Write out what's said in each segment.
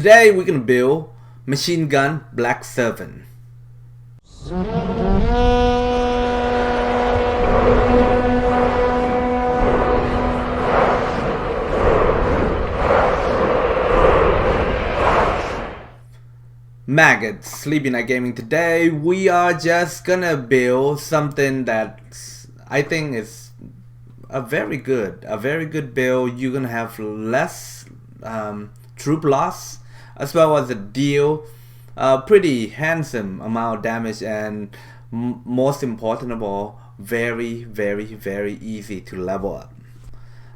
today we're gonna build machine gun Black Serpent. Maggots, Sleepynight Gaming. Today we are just gonna build something that I think is a very good build. You're gonna have less troop loss, as well as a deal pretty handsome amount of damage, and most important of all, very easy to level up.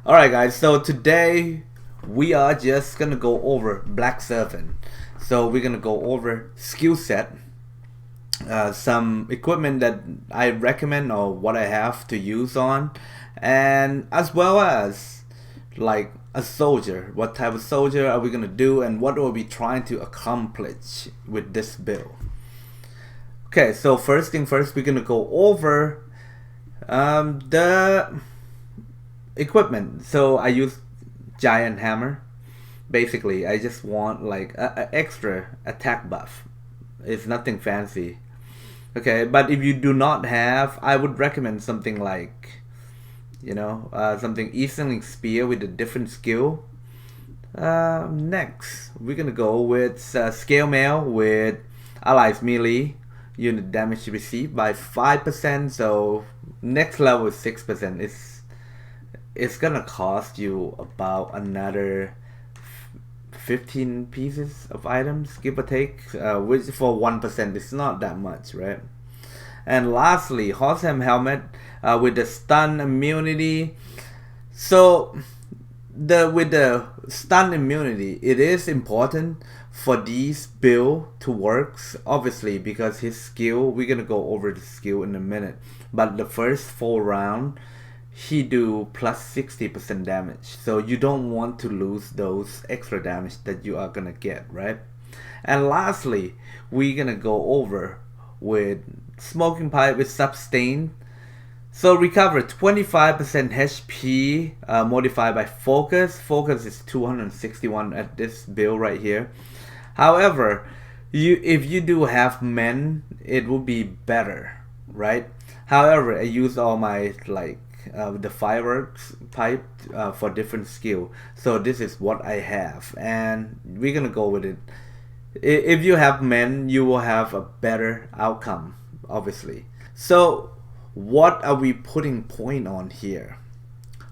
Alright guys, so today we are just gonna go over Black Serpent. So we're gonna go over skill set, some equipment that I recommend or what I have to use on, and as well as like a soldier. What type of soldier are we gonna do, and what are we trying to accomplish with this build? Okay, so first thing first, we're gonna go over the equipment. So I use giant hammer. Basically, I just want like a extra attack buff. It's nothing fancy. Okay, but if you do not have, I would recommend something like, you know, something Easterling Spear with a different skill. Next, we're gonna go with Scale Mail with allies melee unit damage received by 5%. So next level is 6%. It's gonna cost you about another 15 pieces of items, give or take, which for 1% is not that much, right? And lastly, Horsehelm helmet with the stun immunity. So with the stun immunity, it is important for these build to work, obviously, because his skill, we're gonna go over the skill in a minute, but the first 4 rounds he do plus 60% damage, so you don't want to lose those extra damage that you are gonna get, right? And lastly, we're gonna go over with smoking pipe with sustain. So recover 25% HP, modified by focus. Focus is 261 at this build right here. However, if you do have men, it will be better, right? However, I use all my the fireworks pipe for different skill. So this is what I have, and we're gonna go with it. If you have men, you will have a better outcome, obviously. So what are we putting point on here?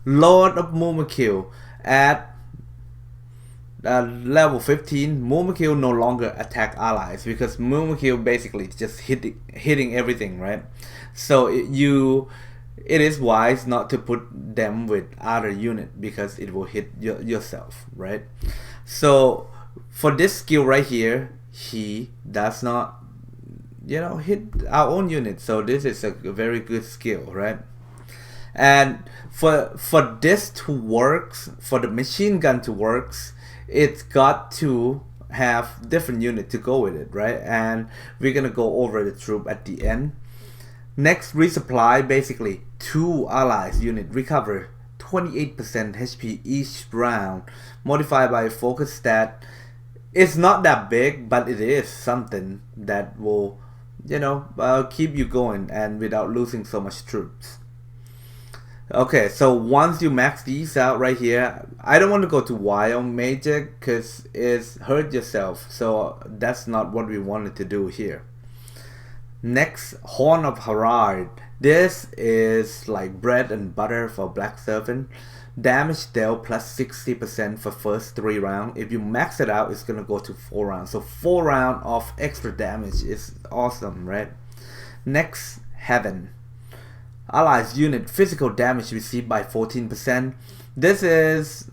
Lord of Mumakil at level 15. Mumakil no longer attack allies, because Mumakil basically just hitting everything, right? So it is wise not to put them with other unit, because it will hit yourself, right? So for this skill right here, he does not, you know, hit our own unit. So this is a very good skill, right? And for this to work, for the machine gun to work, it's got to have different unit to go with it, right? And we're gonna go over the troop at the end. Next, resupply, basically 2 allies unit recover 28% HP each round, modified by focus stat. It's not that big, but it is something that will, you know, keep you going and without losing so much troops. Okay, so once you max these out right here, I don't want to go to wild magic because it's hurt yourself, so that's not what we wanted to do here. Next, Horn of Harald. This is like bread and butter for Black Serpent. Damage dealt plus 60% for first 3 rounds. If you max it out, it's gonna go to 4 rounds. So 4 rounds of extra damage is awesome, right? Next, Heaven. Allies unit physical damage received by 14%. This is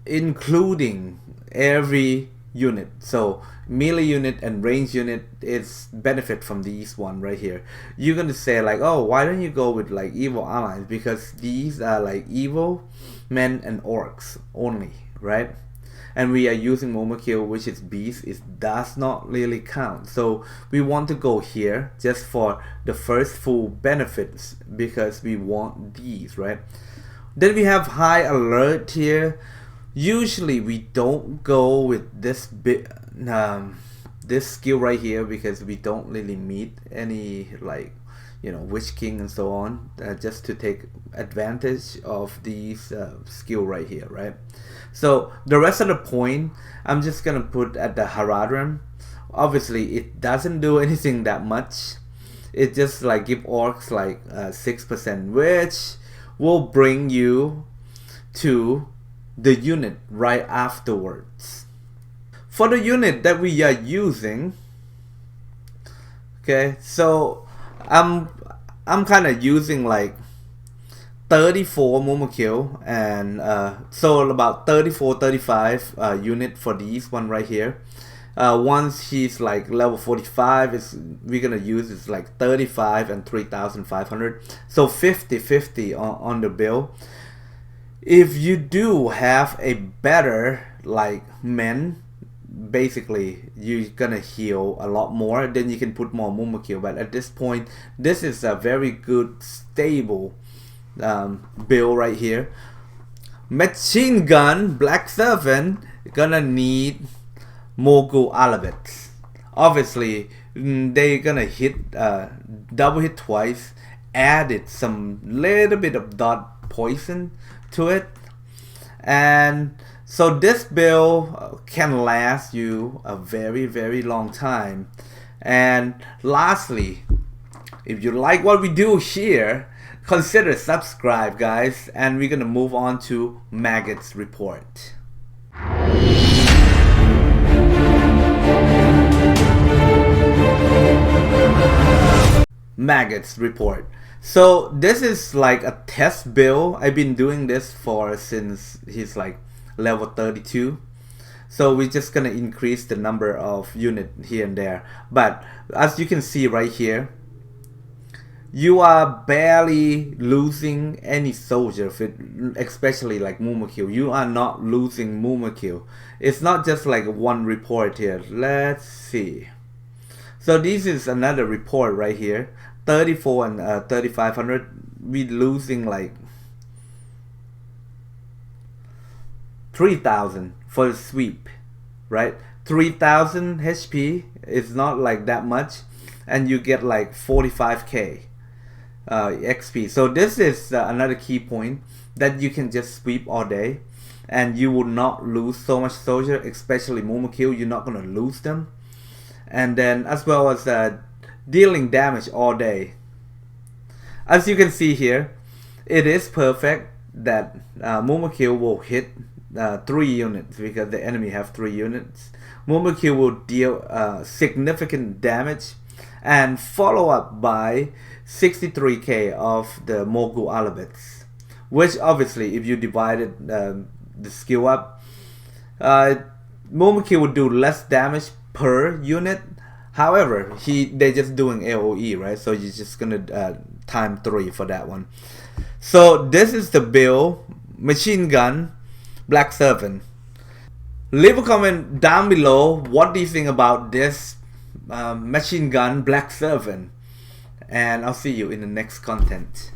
including every unit. So melee unit and range unit is benefit from these one right here. You're gonna say like, oh, why don't you go with like evil allies? Because these are like evil men and orcs only, right? And we are using Mumakil, which is beast. It does not really count. So we want to go here just for the first full benefits, because we want these, right? Then we have high alert here. Usually we don't go with this this skill right here because we don't really meet any like Witch King and so on, just to take advantage of these skill right here, right? So the rest of the point I'm just gonna put at the Haradrim. Obviously it doesn't do anything that much. It just like give orcs like 6%, which will bring you to the unit right afterwards. For the unit that we are using, okay, so I'm kind of using like 34 Mumakil and so about 34-35 unit for these one right here. Once he's like level 45, we're gonna use is like 35 and 3,500, so 50-50 on the build. If you do have a better like men, basically you're gonna heal a lot more, then you can put more Mumakil. But at this point, this is a very good stable build right here. Machine gun Black Serpent gonna need Mogul Alabets. Obviously they're gonna hit double hit twice, added some little bit of dot poison to it, and so this build can last you a very long time. And lastly, if you like what we do here, consider subscribe, guys, and we're gonna move on to Maggots report. Maggots report. So this is like a test build. I've been doing this since he's like level 32. So we're just gonna increase the number of unit here and there. But as you can see right here, you are barely losing any soldier, especially like Mumakil. You are not losing Mumakil. It's not just like one report here. Let's see. So this is another report right here. 34 and 3,500. We losing like 3,000 for the sweep, right? 3,000 HP is not like that much, and you get like 45k XP. So this is another key point, that you can just sweep all day and you will not lose so much soldier, especially Mumakil. You're not gonna lose them, and then as well as dealing damage all day. As you can see here, it is perfect that Mumakil will hit 3 units because the enemy have 3 units. Mumakil will deal significant damage and follow up by 63k of the Mogul Alabets, which obviously if you divided the skill up, Mumakil will do less damage per unit. However, they're just doing AoE, right? So you're just gonna time 3 for that one. So this is the build, machine gun Black Serpent. Leave a comment down below. What do you think about this machine gun Black Serpent? And I'll see you in the next content.